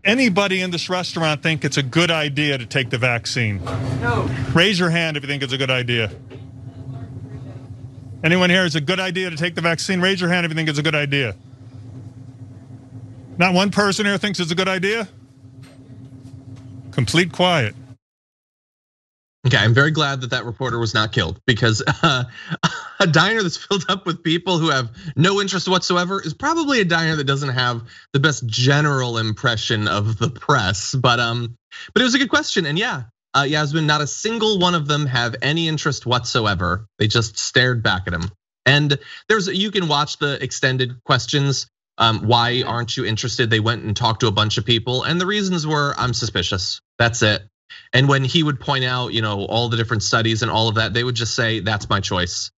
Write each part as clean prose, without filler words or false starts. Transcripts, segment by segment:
anybody in this restaurant think it's a good idea to take the vaccine? No. Raise your hand if you think it's a good idea. Anyone here, is it a good idea to take the vaccine? Raise your hand if you think it's a good idea. Not one person here thinks it's a good idea? Complete quiet. Okay, I'm very glad that reporter was not killed, because a diner that's filled up with people who have no interest whatsoever is probably a diner that doesn't have the best general impression of the press. But it was a good question, and yeah, Yasmin, not a single one of them have any interest whatsoever. They just stared back at him. And you can watch the extended questions. Why aren't you interested? They went and talked to a bunch of people, and the reasons were, I'm suspicious. That's it. And when he would point out, all the different studies and all of that, they would just say, that's my choice.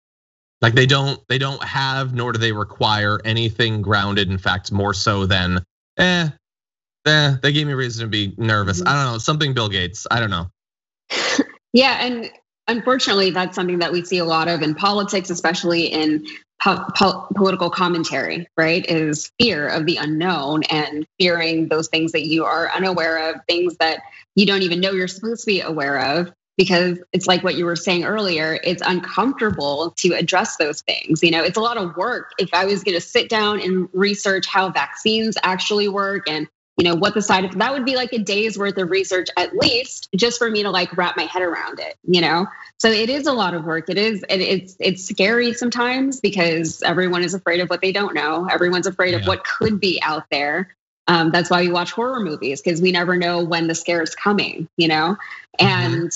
Like they don't have, nor do they require anything grounded. In fact, more so than, they gave me reason to be nervous. I don't know, something Bill Gates, I don't know. Yeah, and unfortunately, that's something that we see a lot of in politics, especially in political commentary, right? Is fear of the unknown and fearing those things that you are unaware of, things that you don't even know you're supposed to be aware of, because it's like what you were saying earlier, it's uncomfortable to address those things. It's a lot of work. If I was gonna sit down and research how vaccines actually work and what the side effects, that would be like a day's worth of research at least, just for me to like wrap my head around it, So it is a lot of work. It is, and it's scary sometimes because everyone is afraid of what they don't know. Everyone's afraid of what could be out there. That's why we watch horror movies, because we never know when the scare is coming, And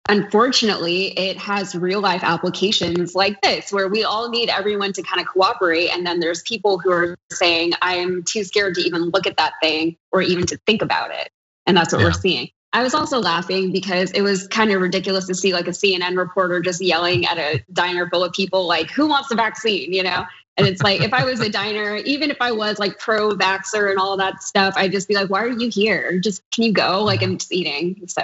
unfortunately, it has real life applications like this, where we all need everyone to kind of cooperate. And then there's people who are saying, I'm too scared to even look at that thing or even to think about it. And that's what we're seeing. I was also laughing because it was kind of ridiculous to see like a CNN reporter just yelling at a diner full of people, like, who wants the vaccine, And it's like, if I was a diner, even if I was like pro-vaxxer and all of that stuff, I'd just be like, why are you here? Can you go? Like, I'm just eating. So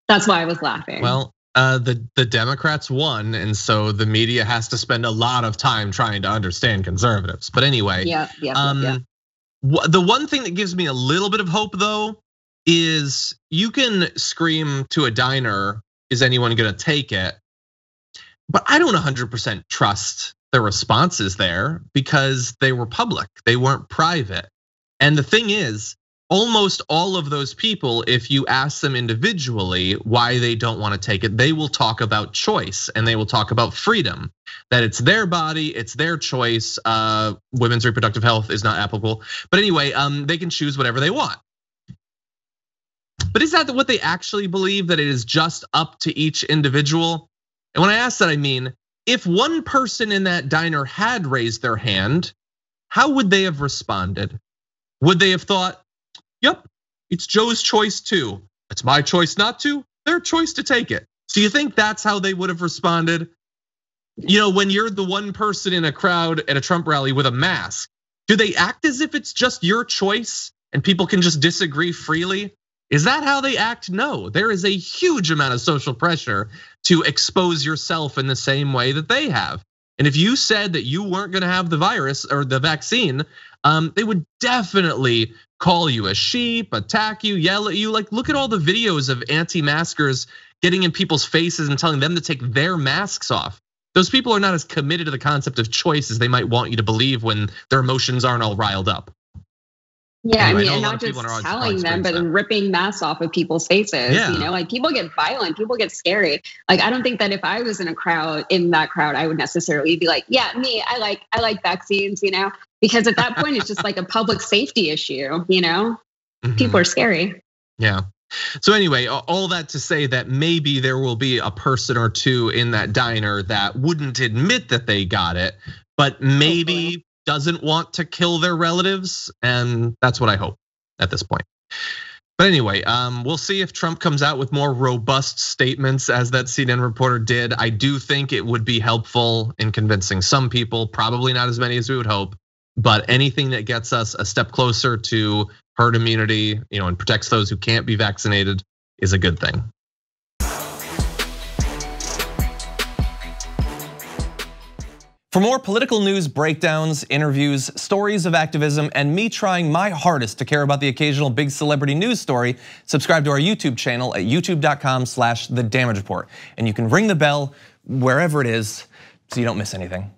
that's why I was laughing. Well, the Democrats won, and so the media has to spend a lot of time trying to understand conservatives. But anyway, the one thing that gives me a little bit of hope, though, is you can scream to a diner, is anyone gonna take it? But I don't 100% trust the responses there, because they were public, they weren't private. And the thing is, almost all of those people, if you ask them individually why they don't want to take it, they will talk about choice and they will talk about freedom, that it's their body, it's their choice. Women's reproductive health is not applicable. But anyway, they can choose whatever they want. But is that what they actually believe, that it is just up to each individual? And when I ask that, I mean, if one person in that diner had raised their hand, how would they have responded? Would they have thought, yep, it's Joe's choice too. It's my choice not to, their choice to take it. So you think that's how they would have responded? When you're the one person in a crowd at a Trump rally with a mask, do they act as if it's just your choice and people can just disagree freely? Is that how they act? No, there is a huge amount of social pressure to expose yourself in the same way that they have. And if you said that you weren't gonna have the virus or the vaccine, they would definitely call you a sheep, attack you, yell at you. Like, look at all the videos of anti-maskers getting in people's faces and telling them to take their masks off. Those people are not as committed to the concept of choice as they might want you to believe when their emotions aren't all riled up. Yeah, anyway, and not just telling them, but ripping masks off of people's faces. Like people get violent, people get scary. Like, I don't think that if I was in that crowd, I would necessarily be like, yeah, me, I like vaccines, because at that point it's just like a public safety issue, People are scary. Yeah. So anyway, all that to say that maybe there will be a person or two in that diner that wouldn't admit that they got it, but maybe doesn't want to kill their relatives, and that's what I hope at this point. But anyway, we'll see if Trump comes out with more robust statements, as that CNN reporter did. I do think it would be helpful in convincing some people, probably not as many as we would hope, but anything that gets us a step closer to herd immunity, and protects those who can't be vaccinated is a good thing. For more political news breakdowns, interviews, stories of activism, and me trying my hardest to care about the occasional big celebrity news story, subscribe to our YouTube channel at youtube.com/The Damage Report. And you can ring the bell wherever it is so you don't miss anything.